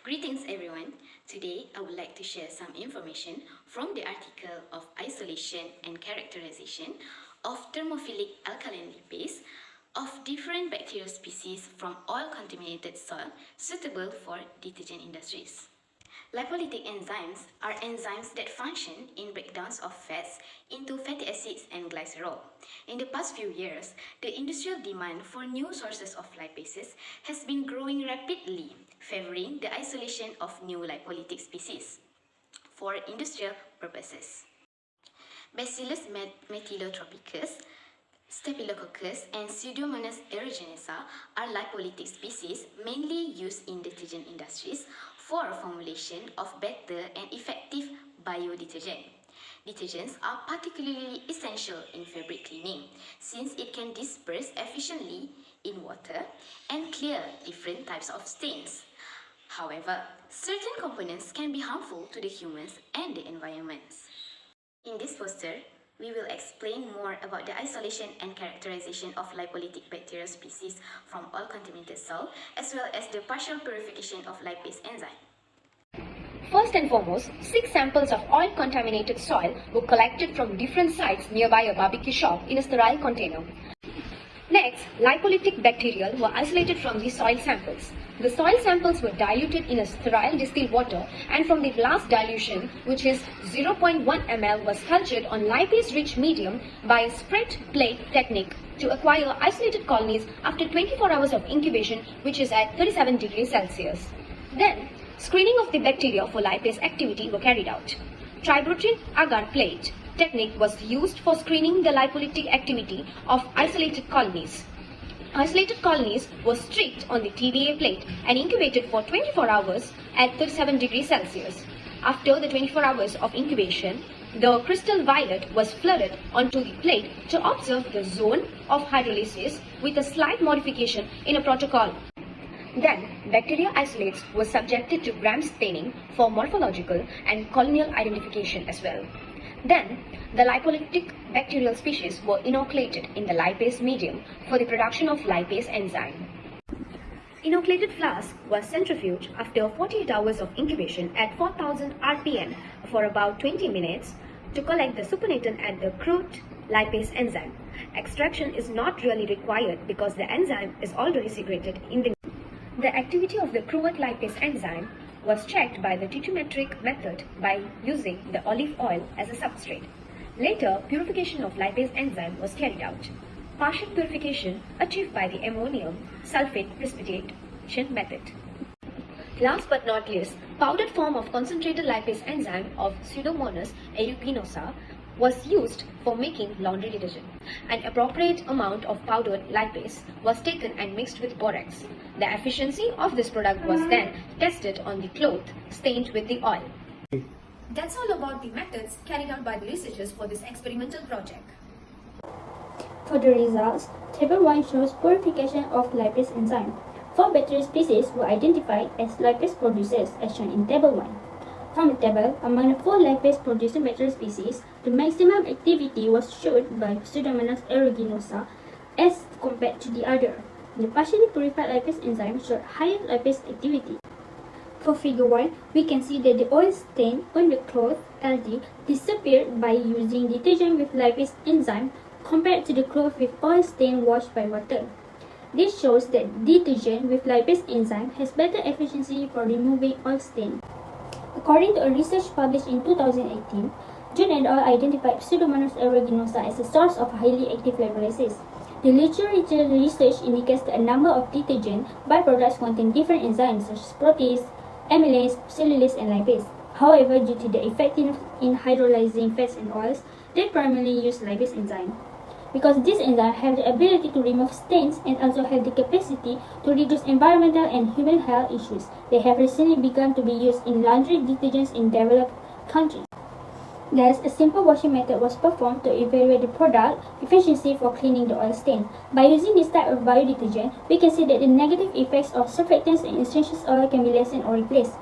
Greetings everyone. Today I would like to share some information from the article of isolation and characterization of thermophilic alkaline lipase of different bacterial species from oil contaminated soil suitable for detergent industries. Lipolytic enzymes are enzymes that function in breakdowns of fats into fatty acids and glycerol. In the past few years, the industrial demand for new sources of lipases has been growing rapidly, favoring the isolation of new lipolytic species for industrial purposes. Bacillus methylotropicus, Staphylococcus and Pseudomonas aeruginosa are lipolytic species mainly used in detergent industries for formulation of better and effective biodetergent. Detergents are particularly essential in fabric cleaning since it can disperse efficiently in water and clear different types of stains. However, certain components can be harmful to the humans and the environment. In this poster, we will explain more about the isolation and characterization of lipolytic bacterial species from oil contaminated soil as well as the partial purification of lipase enzyme. First and foremost, 6 samples of oil-contaminated soil were collected from different sites nearby a barbecue shop in a sterile container. Next, lipolytic bacteria were isolated from the soil samples. The soil samples were diluted in a sterile distilled water, and from the last dilution, which is 0.1 ml, was cultured on lipase-rich medium by a spread plate technique to acquire isolated colonies after 24 hours of incubation, which is at 37 degrees Celsius. Then, screening of the bacteria for lipase activity were carried out. Tributrin agar plate technique was used for screening the lipolytic activity of isolated colonies. Isolated colonies were streaked on the TBA plate and incubated for 24 hours at 37 degrees Celsius. After the 24 hours of incubation, the crystal violet was flooded onto the plate to observe the zone of hydrolysis with a slight modification in a protocol. Then, bacteria isolates were subjected to gram staining for morphological and colonial identification as well. Then, the lipolytic bacterial species were inoculated in the lipase medium for the production of lipase enzyme. Inoculated flask was centrifuged after 48 hours of incubation at 4000 rpm for about 20 minutes to collect the supernatant and the crude lipase enzyme. Extraction is not really required because the enzyme is already secreted in the. The activity of the crude lipase enzyme was checked by the titumetric method by using the olive oil as a substrate. Later, purification of lipase enzyme was carried out. Partial purification achieved by the ammonium sulfate precipitation method. Last but not least, powdered form of concentrated lipase enzyme of Pseudomonas aeruginosa was used for making laundry detergent. An appropriate amount of powdered lipase was taken and mixed with borax. The efficiency of this product was then tested on the cloth stained with the oil. That's all about the methods carried out by the researchers for this experimental project. For the results, Table 1 shows purification of lipase enzyme. 4 bacterial species were identified as lipase producers as shown in Table 1. From the table, among the 4 lipase-producing bacterial species, the maximum activity was shown by Pseudomonas aeruginosa as compared to the other. The partially purified lipase enzyme showed higher lipase activity. For figure 1, we can see that the oil stain on the cloth LD disappeared by using detergent with lipase enzyme compared to the cloth with oil stain washed by water. This shows that detergent with lipase enzyme has better efficiency for removing oil stain. According to a research published in 2018, June et al. Identified Pseudomonas aeruginosa as a source of highly active lipolysis. The literature research indicates that a number of detergent byproducts contain different enzymes such as protease, amylase, cellulase, and lipase. However, due to the effectiveness in hydrolyzing fats and oils, they primarily use lipase enzyme. Because these enzymes have the ability to remove stains and also have the capacity to reduce environmental and human health issues, they have recently begun to be used in laundry detergents in developed countries. Thus, a simple washing method was performed to evaluate the product efficiency for cleaning the oil stain. By using this type of biodetergent, we can see that the negative effects of surfactants and essential oil can be lessened or replaced.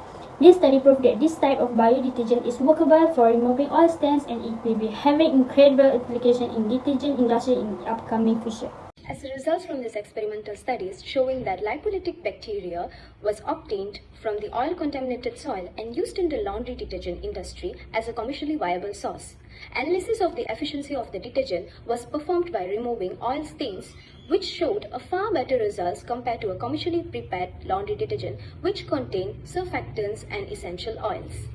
This study proved that this type of biodetergent is workable for removing oil stains and it will be having incredible application in detergent industry in the upcoming future. As a result from these experimental studies showing that lipolytic bacteria was obtained from the oil-contaminated soil and used in the laundry detergent industry as a commercially viable source. Analysis of the efficiency of the detergent was performed by removing oil stains, which showed a far better results compared to a commercially prepared laundry detergent which contained surfactants and essential oils.